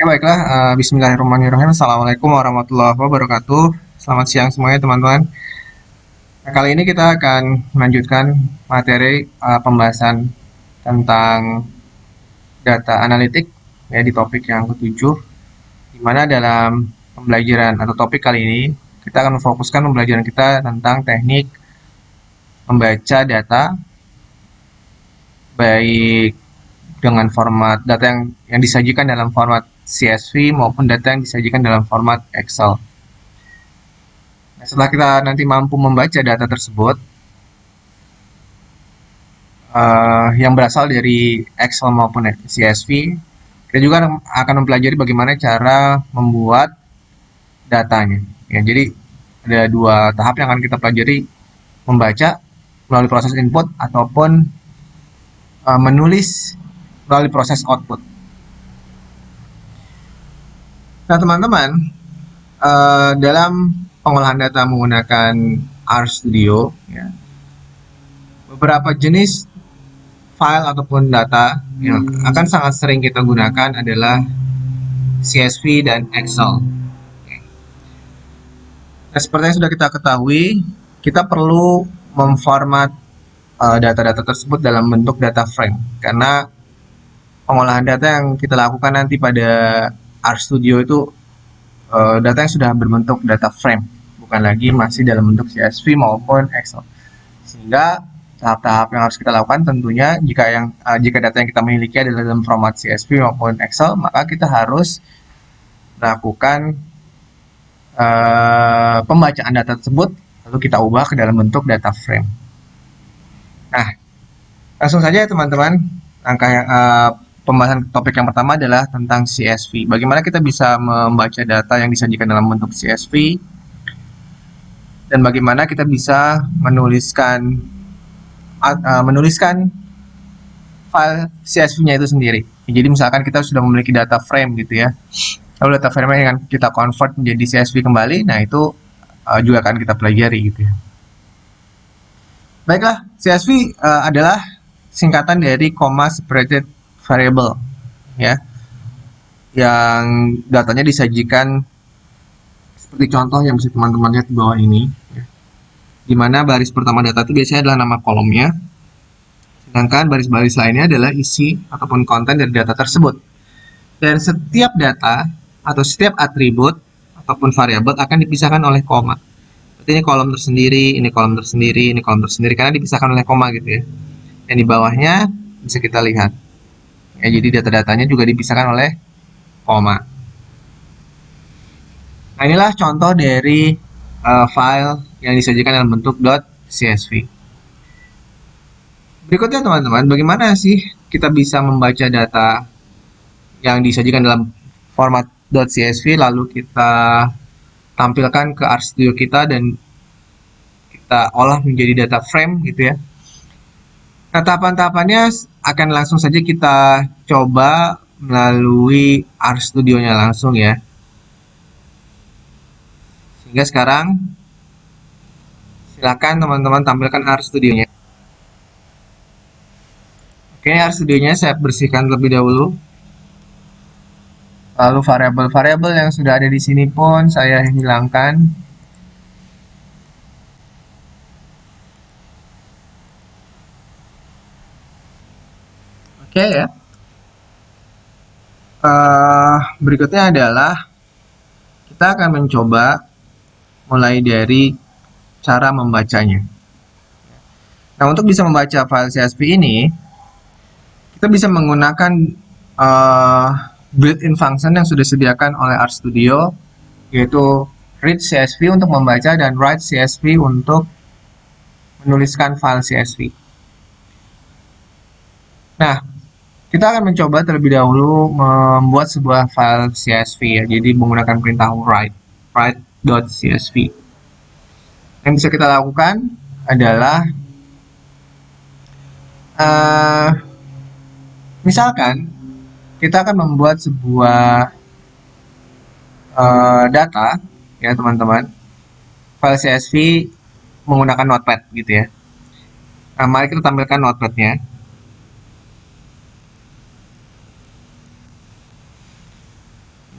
Ya baiklah, Bismillahirrahmanirrahim. Assalamualaikum warahmatullahi wabarakatuh. Selamat siang semuanya teman-teman. Nah, kali ini kita akan melanjutkan materi pembahasan tentang data analitik ya di topik yang ketujuh, di mana dalam pembelajaran atau topik kali ini kita akan memfokuskan pembelajaran kita tentang teknik membaca data baik dengan format data yang disajikan dalam format CSV maupun data yang disajikan dalam format Excel. Nah, setelah kita nanti mampu membaca data tersebut yang berasal dari Excel maupun CSV, kita juga akan mempelajari bagaimana cara membuat datanya. Ya, jadi ada dua tahap yang akan kita pelajari, membaca melalui proses input ataupun menulis melalui proses output. Nah teman-teman, dalam pengolahan data menggunakan RStudio, ya, beberapa jenis file ataupun data yang akan sangat sering kita gunakan adalah CSV dan Excel. Nah, seperti yang sudah kita ketahui, kita perlu memformat data-data tersebut dalam bentuk data frame, karena pengolahan data yang kita lakukan nanti pada RStudio itu data yang sudah berbentuk data frame, bukan lagi masih dalam bentuk CSV maupun Excel. Sehingga tahap-tahap yang harus kita lakukan tentunya jika data yang kita miliki adalah dalam format CSV maupun Excel, maka kita harus melakukan pembacaan data tersebut lalu kita ubah ke dalam bentuk data frame. Nah, langsung saja ya teman-teman, pembahasan topik yang pertama adalah tentang CSV. Bagaimana kita bisa membaca data yang disajikan dalam bentuk CSV dan bagaimana kita bisa menuliskan file CSV-nya itu sendiri. Jadi misalkan kita sudah memiliki data frame gitu ya, lalu data frame-nya yang kita convert menjadi CSV kembali, nah itu juga akan kita pelajari gitu ya. Baiklah, CSV adalah singkatan dari comma separated variable ya, yang datanya disajikan seperti contoh yang bisa teman-teman lihat di bawah ini ya. Dimana baris pertama data itu biasanya adalah nama kolomnya, sedangkan baris-baris lainnya adalah isi ataupun konten dari data tersebut. Dan setiap data atau setiap atribut ataupun variabel akan dipisahkan oleh koma. Berarti ini kolom tersendiri, ini kolom tersendiri, ini kolom tersendiri, karena dipisahkan oleh koma gitu ya. Dan di bawahnya bisa kita lihat. Ya, jadi data-datanya juga dipisahkan oleh koma. Nah, inilah contoh dari file yang disajikan dalam bentuk .csv. Berikutnya teman-teman, bagaimana sih kita bisa membaca data yang disajikan dalam format .csv lalu kita tampilkan ke RStudio kita dan kita olah menjadi data frame gitu ya. Nah, tahapan-tahapannya akan langsung saja kita coba melalui RStudio-nya langsung ya. Sehingga sekarang silakan teman-teman tampilkan RStudio-nya. Oke, RStudio-nya saya bersihkan terlebih dahulu. Lalu variabel-variabel yang sudah ada di sini pun saya hilangkan. Oke ya. Berikutnya adalah kita akan mencoba mulai dari cara membacanya. Nah, untuk bisa membaca file CSV ini, kita bisa menggunakan built-in function yang sudah disediakan oleh RStudio, yaitu read CSV untuk membaca dan write CSV untuk menuliskan file CSV. Nah, kita akan mencoba terlebih dahulu membuat sebuah file CSV ya, jadi menggunakan perintah write.csv. Yang bisa kita lakukan adalah misalkan kita akan membuat sebuah data ya teman-teman, file CSV menggunakan notepad gitu ya. Nah, mari kita tampilkan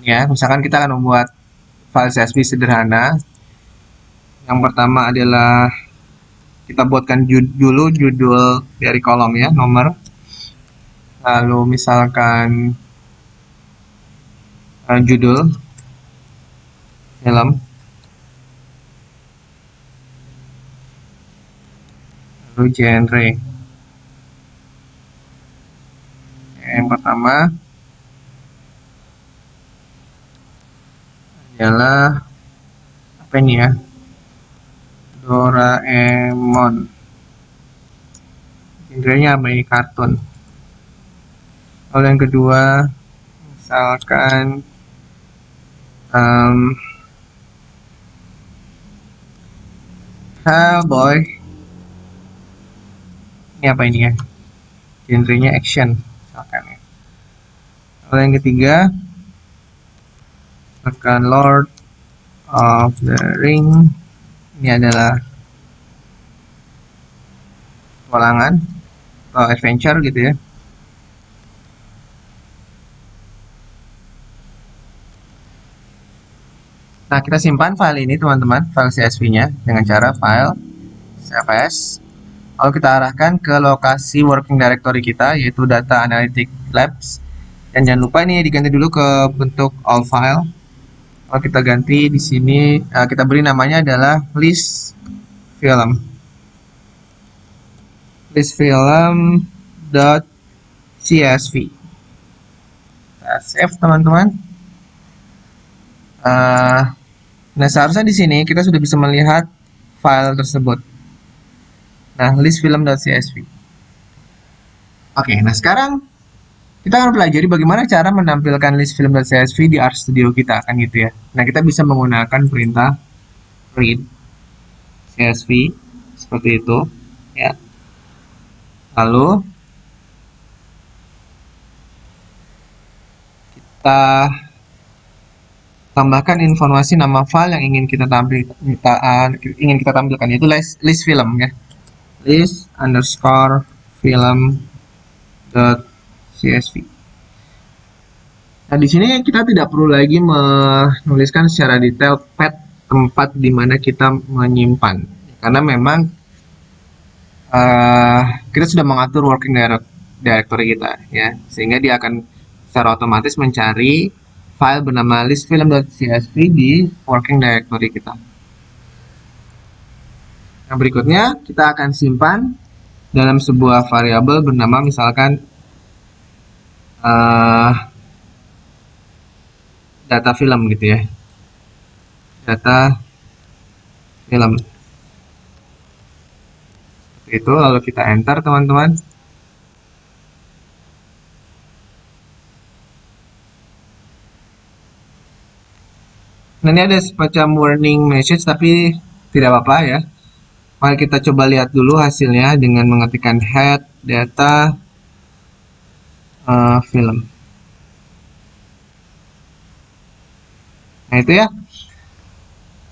Ya, misalkan kita akan membuat file CSV sederhana. Yang pertama adalah kita buatkan dulu judul dari kolom ya, nomor. Lalu misalkan judul film, lalu genre. Yang pertama adalah apa ini ya, Doraemon. Genrenya apa ini, kartun. Lalu yang kedua misalkan Hellboy. Ini apa ini ya, genrenya action misalkan ya. Lalu yang ketiga misalkan Lord of the Ring. Ini adalah petualangan atau adventure gitu ya. Nah, kita simpan file ini teman-teman, file CSV-nya dengan cara file CSV. Lalu kita arahkan ke lokasi working directory kita, yaitu Data Analytic Labs. Dan jangan lupa ini diganti dulu ke bentuk all file. Lalu kita ganti di sini, kita beri namanya adalah list film. Listfilm.csv. Kita save teman-teman. Nah, seharusnya di sini kita sudah bisa melihat file tersebut. Nah, listfilm.csv. Oke, nah sekarang kita akan pelajari bagaimana cara menampilkan listfilm.csv di RStudio kita, kan gitu ya. Nah, kita bisa menggunakan perintah read csv seperti itu, ya. Lalu kita tambahkan informasi nama file yang ingin kita tampilkan, yaitu list film ya, list_film.csv. Nah, di sini kita tidak perlu lagi menuliskan secara detail path tempat di mana kita menyimpan, karena memang kita sudah mengatur working directory kita ya, sehingga dia akan secara otomatis mencari file bernama listfilm.csv di working directory kita. Nah, berikutnya kita akan simpan dalam sebuah variabel bernama misalkan data film gitu ya, data film itu. Lalu kita enter teman-teman. Nah, ini ada semacam warning message, tapi tidak apa-apa ya. Mari kita coba lihat dulu hasilnya dengan mengetikkan head data film. Nah, itu ya.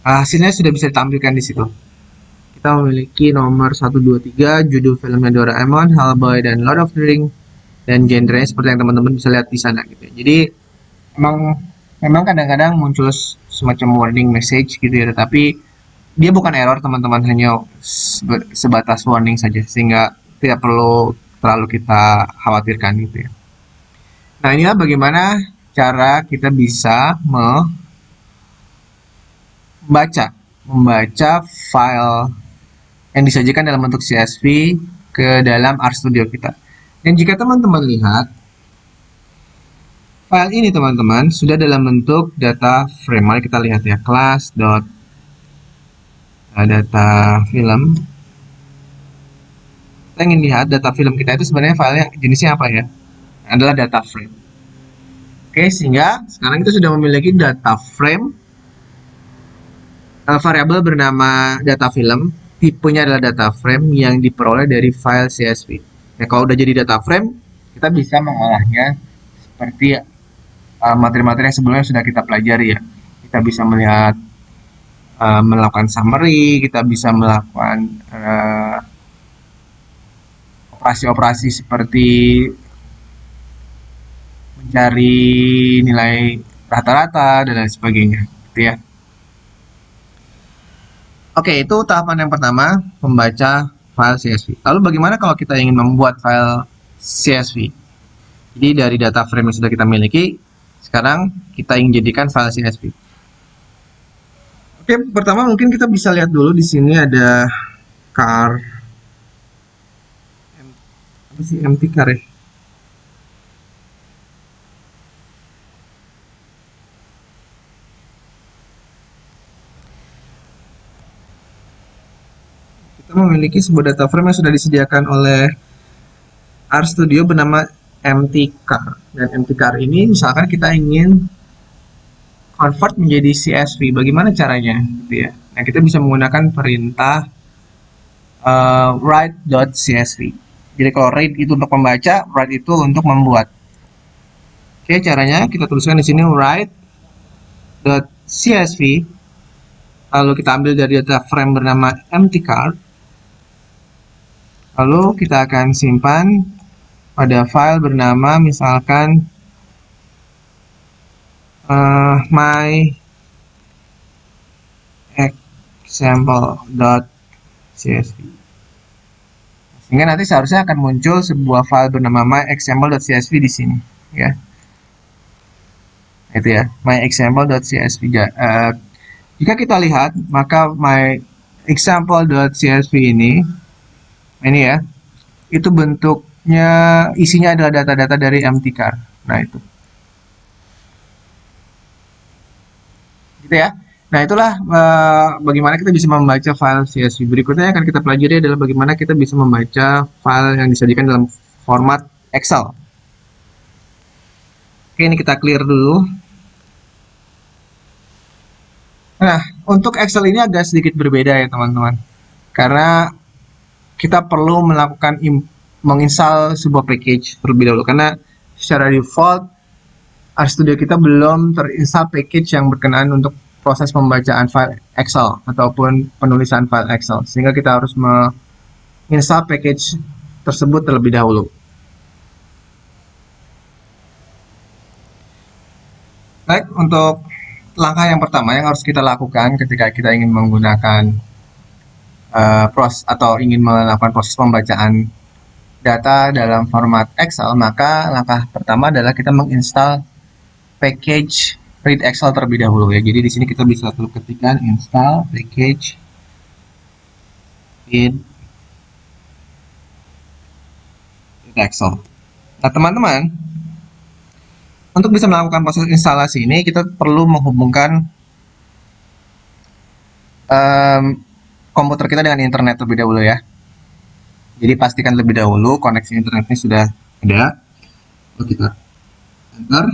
Hasilnya sudah bisa ditampilkan di situ. Kita memiliki nomor 1, 2, 3, judul filmnya Doraemon, Hellboy, dan Lord of the Ring, dan genre seperti yang teman-teman bisa lihat di sana gitu ya. Jadi memang kadang-kadang muncul semacam warning message gitu ya, tetapi dia bukan error teman-teman, hanya sebatas warning saja, sehingga tidak perlu terlalu kita khawatirkan gitu ya. Nah, inilah bagaimana cara kita bisa membaca file yang disajikan dalam bentuk CSV ke dalam RStudio kita. Dan jika teman-teman lihat file ini teman-teman sudah dalam bentuk data frame. Mari kita lihat ya, class.data film. Kita ingin lihat data film kita itu sebenarnya filenya jenisnya apa ya? Adalah data frame. Oke, sehingga sekarang kita sudah memiliki data frame, variabel bernama data film, tipenya adalah data frame yang diperoleh dari file CSV. Nah, kalau udah jadi data frame, kita bisa mengolahnya seperti materi-materi yang sebelumnya sudah kita pelajari ya. Kita bisa melihat, melakukan summary, kita bisa melakukan operasi-operasi seperti mencari nilai rata-rata dan lain sebagainya, gitu ya. Oke, itu tahapan yang pertama, membaca file CSV. Lalu bagaimana kalau kita ingin membuat file CSV? Jadi dari data frame yang sudah kita miliki, sekarang kita ingin jadikan file CSV. Oke, pertama mungkin kita bisa lihat dulu di sini ada car, apa sih empty car ya? Kita memiliki sebuah data frame yang sudah disediakan oleh RStudio bernama empty car. Dan empty car ini misalkan kita ingin convert menjadi CSV. Bagaimana caranya? Gitu ya. Nah, kita bisa menggunakan perintah write.csv. Jadi kalau read itu untuk membaca, write itu untuk membuat. Oke, caranya kita tuliskan di sini write.csv. Lalu kita ambil dari data frame bernama empty car. Lalu kita akan simpan pada file bernama misalkan my example.csv. Sehingga nanti seharusnya akan muncul sebuah file bernama myexample.csv di sini, ya. Itu ya, myexample.csv. Jika kita lihat, maka myexample.csv ini ya, itu bentuknya isinya adalah data-data dari empty car. Nah, itu. Gitu ya. Nah, itulah bagaimana kita bisa membaca file CSV. Berikutnya yang akan kita pelajari adalah bagaimana kita bisa membaca file yang disajikan dalam format Excel. Oke, ini kita clear dulu. Nah, untuk Excel ini agak sedikit berbeda ya teman-teman. Karena kita perlu melakukan menginstal sebuah package terlebih dahulu. Karena secara default RStudio kita belum terinstall package yang berkenaan untuk proses pembacaan file Excel ataupun penulisan file Excel, sehingga kita harus menginstal package tersebut terlebih dahulu. Baik, untuk langkah yang pertama yang harus kita lakukan ketika kita ingin menggunakan atau ingin melakukan proses pembacaan data dalam format Excel, maka langkah pertama adalah kita menginstal package read Excel terlebih dahulu ya. Jadi di sini kita bisa ketikkan install package read Excel. Nah, teman-teman, untuk bisa melakukan proses instalasi ini kita perlu menghubungkan komputer kita dengan internet terlebih dahulu ya. Jadi pastikan lebih dahulu koneksi internetnya sudah ada. Lalu kita enter.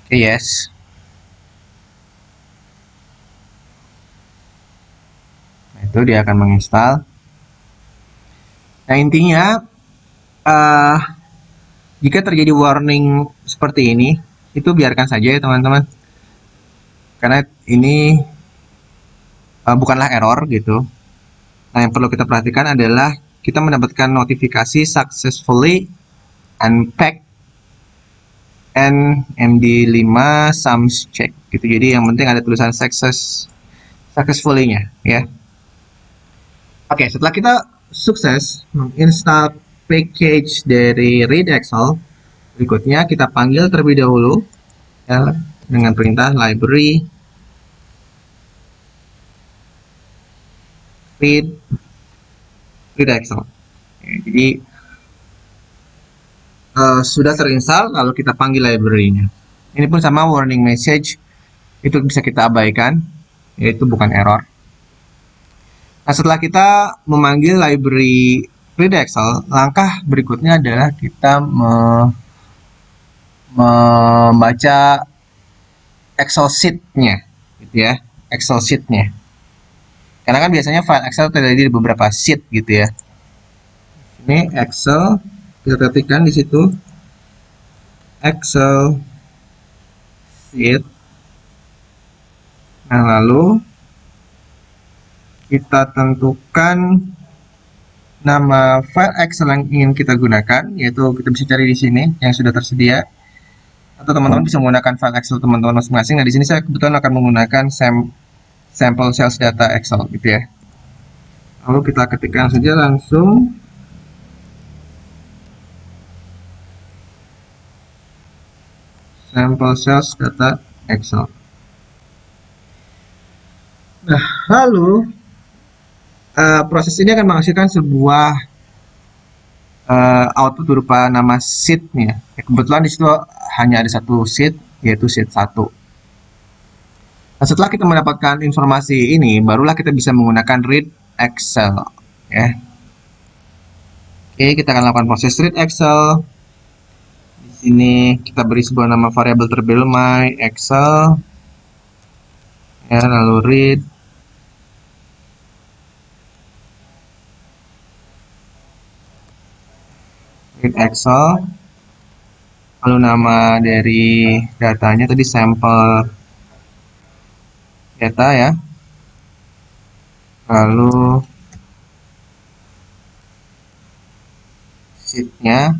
Oke, yes. Nah, itu dia akan menginstal. Nah, intinya jika terjadi warning seperti ini, itu biarkan saja ya teman-teman. Karena ini bukanlah error gitu. Nah, yang perlu kita perhatikan adalah kita mendapatkan notifikasi successfully unpacked NMD5 sums check gitu. Jadi yang penting ada tulisan successfully-nya ya. Oke, setelah kita sukses menginstal package dari read Excel, berikutnya kita panggil terlebih dahulu ya, dengan perintah library read Excel. Jadi sudah terinstall, lalu kita panggil library-nya. Ini pun sama, warning message itu bisa kita abaikan, yaitu bukan error. Nah, setelah kita memanggil library read Excel, langkah berikutnya adalah kita membaca Excel sheet-nya, gitu ya, Excel sheet-nya. Karena kan biasanya file Excel terdiri dari beberapa sheet, gitu ya. Ini Excel, kita ketikkan di situ Excel sheet. Nah, lalu kita tentukan nama file Excel yang ingin kita gunakan, yaitu kita bisa cari di sini yang sudah tersedia, atau teman-teman bisa menggunakan file Excel teman-teman masing-masing. Nah, di sini saya kebetulan akan menggunakan sample sales data Excel gitu ya. Lalu kita ketikkan saja langsung sample sales data Excel. Nah, lalu proses ini akan menghasilkan sebuah output berupa nama sheet-nya. Ya, kebetulan di situ hanya ada satu sheet, yaitu sheet 1. Nah, setelah kita mendapatkan informasi ini, barulah kita bisa menggunakan read Excel. Ya. Oke, kita akan lakukan proses read Excel. Di sini kita beri sebuah nama variabel terlebih dahulu, my Excel. Ya, lalu read. Read Excel. Lalu nama dari datanya tadi sampel data ya. Lalu sheet-nya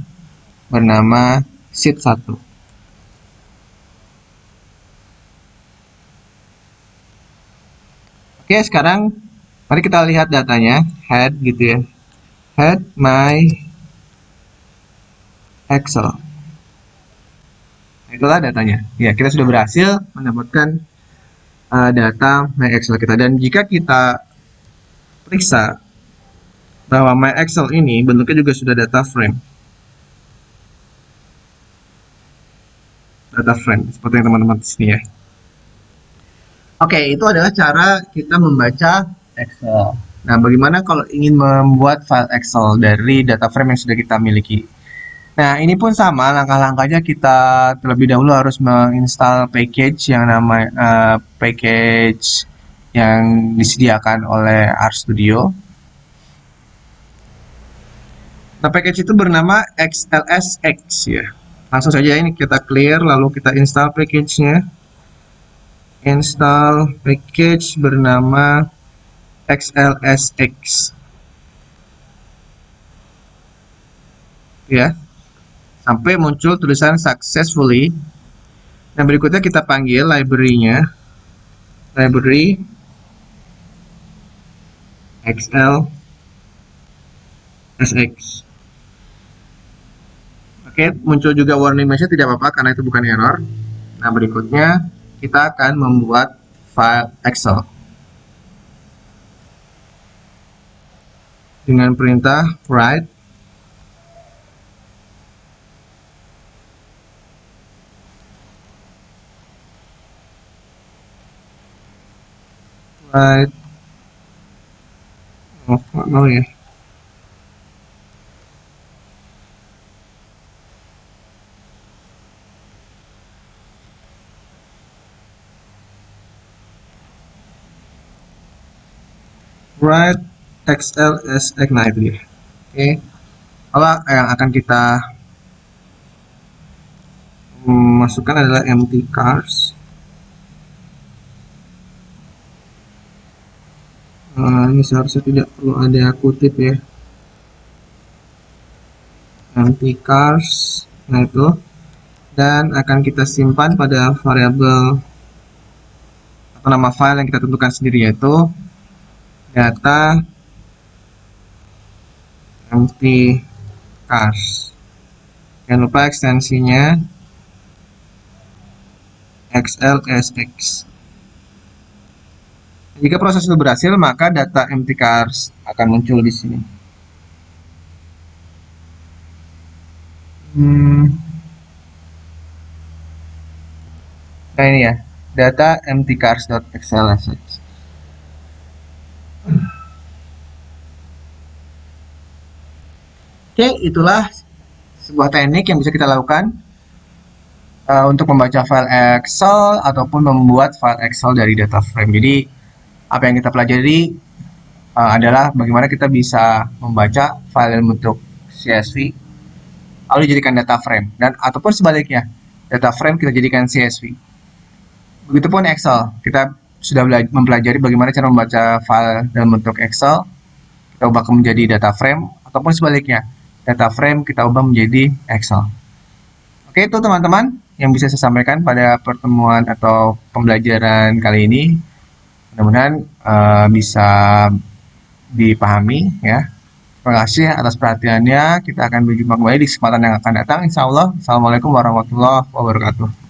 bernama sheet 1. Oke, sekarang mari kita lihat datanya, head gitu ya. Head my Excel. Itulah datanya. Ya, kita sudah berhasil mendapatkan data my Excel kita. Dan jika kita periksa bahwa my Excel ini bentuknya juga sudah data frame. Data frame, seperti yang teman-teman di sini ya. Oke, itu adalah cara kita membaca Excel. Nah, bagaimana kalau ingin membuat file Excel dari data frame yang sudah kita miliki? Nah, ini pun sama, langkah-langkahnya kita terlebih dahulu harus menginstal package yang package yang disediakan oleh RStudio. Nah, package itu bernama XLSX ya. Langsung saja ini kita clear, lalu kita install package-nya. Install package bernama XLSX. Ya. Sampai muncul tulisan successfully. Nah, berikutnya kita panggil library-nya. Library XLSX. Oke, muncul juga warning message, tidak apa-apa karena itu bukan error. Nah, berikutnya kita akan membuat file Excel dengan perintah write nggak mau ya. Write XLSX, nah itu dia. Oke, kalau yang akan kita masukkan adalah empty cars. Ini seharusnya tidak perlu ada kutip ya. Empty cars, nah itu, dan akan kita simpan pada variabel atau nama file yang kita tentukan sendiri, yaitu data empty cars. Jangan lupa ekstensinya XLSX. Jika proses itu berhasil, maka data empty cars akan muncul di sini. Nah, ini ya, data empty cars.xlsx. Oke, itulah sebuah teknik yang bisa kita lakukan untuk membaca file Excel ataupun membuat file Excel dari data frame. Jadi, apa yang kita pelajari adalah bagaimana kita bisa membaca file dalam bentuk CSV lalu dijadikan data frame, dan ataupun sebaliknya, data frame kita jadikan CSV. Begitupun Excel, kita sudah mempelajari bagaimana cara membaca file dalam bentuk Excel, kita ubah menjadi data frame, ataupun sebaliknya, data frame kita ubah menjadi Excel. Oke, itu teman-teman yang bisa saya sampaikan pada pertemuan atau pembelajaran kali ini. Mudah-mudahan bisa dipahami ya. Terima kasih atas perhatiannya. Kita akan berjumpa kembali di kesempatan yang akan datang. Insya Allah. Assalamualaikum warahmatullahi wabarakatuh.